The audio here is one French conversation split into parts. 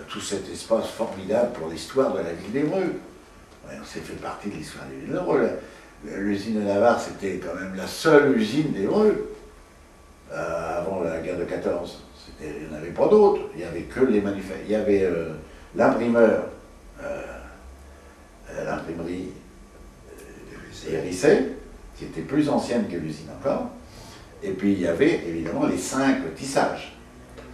tout cet espace formidable pour l'histoire de la ville d'Évreux. Ouais, ça fait partie de l'histoire de la ville d'Évreux. L'usine de Navarre, c'était quand même la seule usine d'Évreux avant la guerre de 14. Il n'y en avait pas d'autres. Il n'y avait que les manufactures. Il y avait l'imprimeur, l'imprimerie Hérisset, qui était plus ancienne que l'usine encore. Et puis il y avait évidemment les 5 tissages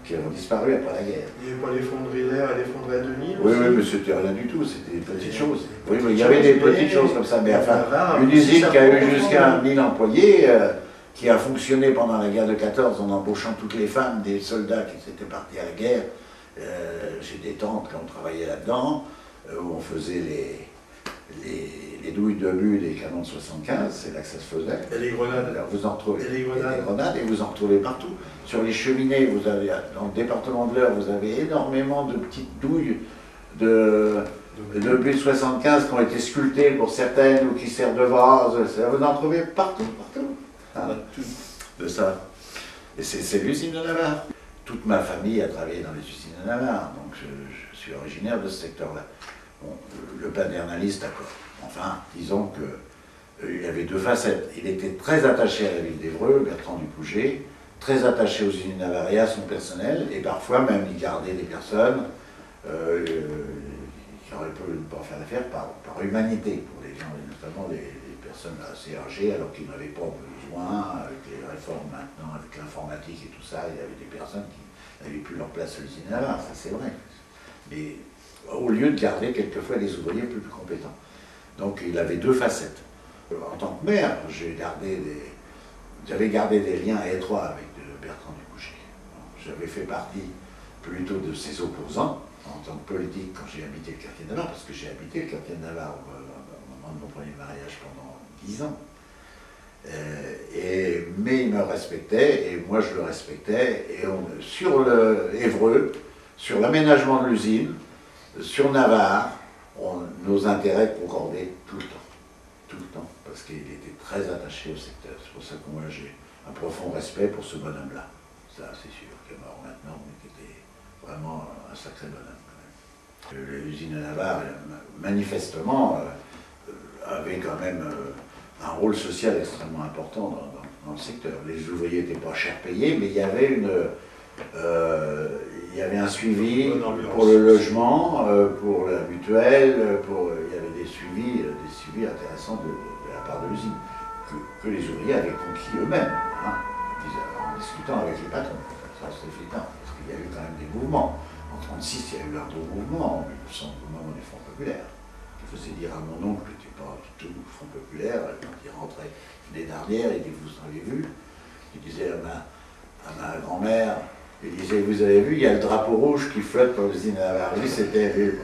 qui ont disparu après la guerre. Il n'y avait pas les fonderies d'air et les fonderies à Denis? Oui, oui, mais c'était rien du tout, c'était des petites choses. Oui, mais il y avait des petites choses comme ça, mais enfin, une usine qui a eu jusqu'à 1000 employés, qui a fonctionné pendant la guerre de 14 en embauchant toutes les femmes des soldats qui étaient partis à la guerre. J'ai des tantes qui ont travaillé là-dedans, où on faisait les douilles de but des canons de 75, c'est là que ça se faisait. Et les grenades. Alors vous en retrouvez. Et les grenades. Et vous en retrouvez partout. Sur les cheminées, vous avez, dans le département de l'Eure, vous avez énormément de petites douilles de but de 75 qui ont été sculptées pour certaines ou qui servent de vase. Vous en trouvez partout, partout. Ah, de ça. Et c'est l'usine de Navarre. Toute ma famille a travaillé dans les usines de Navarre, donc je suis originaire de ce secteur-là. Bon, le paternaliste, d'accord. Enfin, disons qu'il y avait 2 facettes. Il était très attaché à la ville d'Évreux, Bertrand Dupouget, très attaché aux usines de Navarre et à son personnel, et parfois même il gardait des personnes qui auraient pu ne pas faire l'affaire par humanité, pour les gens, notamment les personnes assez âgées, alors qu'ils n'avaient pas besoin, avec les réformes maintenant, avec l'informatique et tout ça, il y avait des personnes qui n'avaient plus leur place à l'usine de Navarre, ça c'est vrai. Mais au lieu de garder quelquefois des ouvriers plus compétents. Donc il avait 2 facettes. En tant que maire, j'avais gardé des liens étroits avec Bertrand Dupouget. J'avais fait partie plutôt de ses opposants en tant que politique quand j'ai habité le quartier de Navarre, parce que j'ai habité le quartier de Navarre au moment de mon premier mariage pendant 10 ans. Mais il me respectait et moi je le respectais. Et sur Évreux, sur l'aménagement de l'usine, sur Navarre, nos intérêts concordaient tout le temps. Tout le temps, parce qu'il était très attaché au secteur. C'est pour ça que moi j'ai un profond respect pour ce bonhomme-là. Ça, c'est sûr, qui est mort maintenant, mais qui était vraiment un sacré bonhomme. Quand même. L'usine de Navarre, manifestement, avait quand même un rôle social extrêmement important dans le secteur. Les ouvriers n'étaient pas cher payés, mais il y avait un suivi pour le logement, pour la mutuelle, il y avait des suivis intéressants de la part de l'usine, que les ouvriers avaient conquis eux-mêmes, hein, en discutant avec les patrons. Ça c'est évident, parce qu'il y a eu quand même des mouvements. En 1936, il y a eu un gros mouvement, en 1900, le mouvement des Fronts populaires, qui faisait dire à mon oncle, qui n'était pas du tout Front populaire, quand il rentrait l'année dernière, il dit, vous en avez vu? Il disait à ma grand-mère, il disait, vous avez vu, il y a le drapeau rouge qui flotte pour l'usine de Navarre. Lui, c'était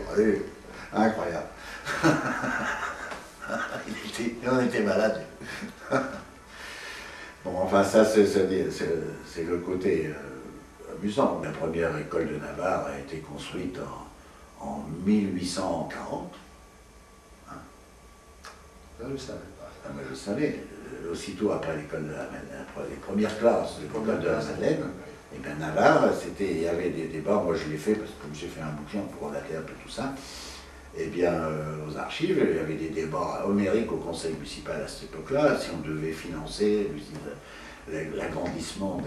incroyable. On était malade. Bon, enfin, ça, c'est le côté amusant. La première école de Navarre a été construite en 1840. Hein. Ça, je ne savais pas. Ah, mais je le savais. Aussitôt après l'école les premières classes de l'école de la Madeleine, et bien Navarre, il y avait des débats, moi je l'ai fait, parce que comme j'ai fait un bouquin pour relater un peu tout ça, et bien aux archives, il y avait des débats homériques au conseil municipal à cette époque-là, si on devait financer l'agrandissement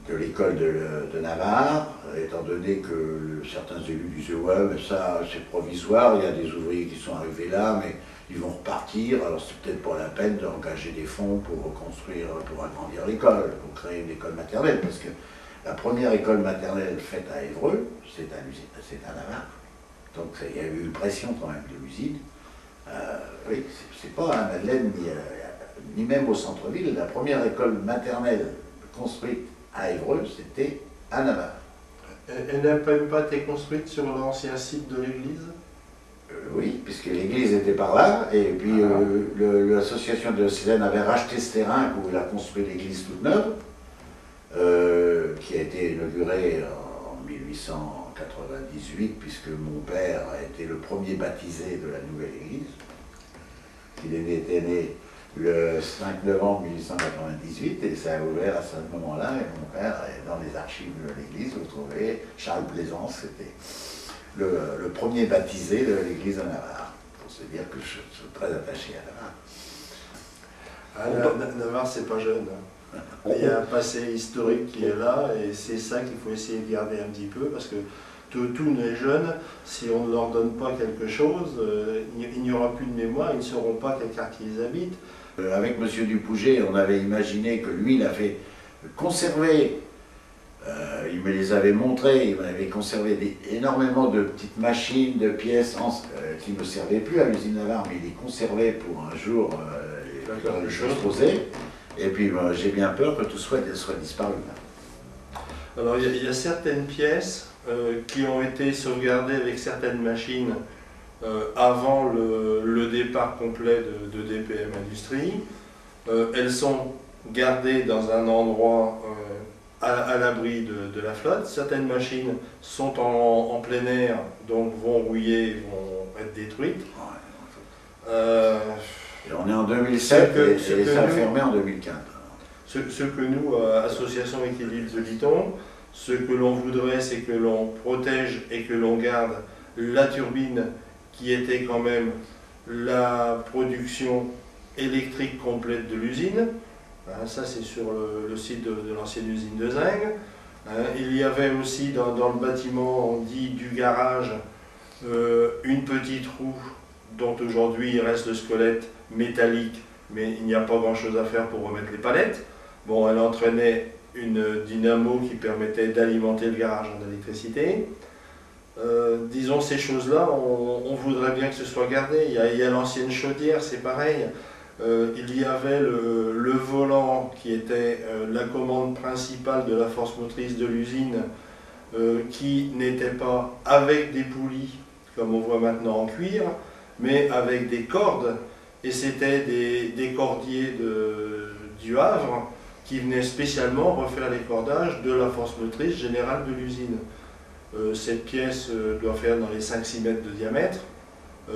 de l'école de Navarre, étant donné que certains élus disaient, ouais, mais ça c'est provisoire, il y a des ouvriers qui sont arrivés là, mais ils vont repartir, alors c'est peut-être pas la peine d'engager des fonds pour reconstruire, pour agrandir l'école, pour créer une école maternelle, parce que la première école maternelle faite à Évreux, c'est à Navarre. Donc il y a eu une pression quand même de l'usine. Oui, c'est pas à Madeleine, ni même au centre-ville. La première école maternelle construite à Évreux, c'était à Navarre. Elle n'a même pas été construite sur l'ancien site de l'église? Oui, puisque l'église était par là, et puis l'association de Cézanne avait racheté ce terrain où il a construit l'église toute neuve, qui a été inaugurée en 1898, puisque mon père a été le premier baptisé de la nouvelle église. Il était né le 5 novembre 1898, et ça a ouvert à ce moment-là, et mon père, dans les archives de l'église, vous trouvez Charles Plaisance, c'était le premier baptisé de l'église de Navarre, pour se dire que je suis très attaché à Navarre. Navarre, c'est pas jeune. Il y a un passé historique qui est là, et c'est ça qu'il faut essayer de garder un petit peu, parce que tous les jeunes, si on ne leur donne pas quelque chose, il n'y aura plus de mémoire, ils ne sauront pas quel quartier ils habitent. Avec M. Dupouget, on avait imaginé que lui, il avait conservé, il me les avait montrés, il m'avait conservé énormément de petites machines, de pièces qui ne servaient plus à l'usine Navarre, mais il les conservait pour un jour les choses posées. Et puis j'ai bien peur que tout soit disparu. Alors il y a certaines pièces qui ont été sauvegardées avec certaines machines avant le départ complet de DPM Industrie. Elles sont gardées dans un endroit à l'abri de la flotte. Certaines machines sont en plein air, donc vont rouiller, vont être détruites. Et on est en 2007 et ça a fermé en 2015. Ce que nous, Association Équilibre de Liton, ce que l'on voudrait, c'est que l'on protège et que l'on garde la turbine qui était quand même la production électrique complète de l'usine. Ça, c'est sur le site de l'ancienne usine de Zing. Il y avait aussi dans le bâtiment dit du garage une petite roue dont aujourd'hui il reste le squelette métallique, mais il n'y a pas grand chose à faire pour remettre les palettes. Bon, elle entraînait une dynamo qui permettait d'alimenter le garage en électricité. Disons, ces choses-là, on voudrait bien que ce soit gardé. Il y a l'ancienne chaudière, c'est pareil. Il y avait le volant qui était la commande principale de la force motrice de l'usine, qui n'était pas avec des poulies, comme on voit maintenant en cuir, mais avec des cordes. Et c'était des cordiers du Havre qui venaient spécialement refaire les cordages de la force motrice générale de l'usine. Cette pièce doit faire dans les 5-6 mètres de diamètre.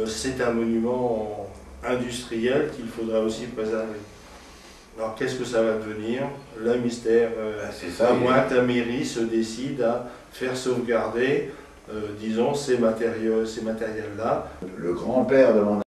C'est un monument industriel qu'il faudra aussi préserver. Alors qu'est-ce que ça va devenir? Le mystère, à moins que la mairie se décide à faire sauvegarder, disons, ces matériels-là. Le grand-père de mon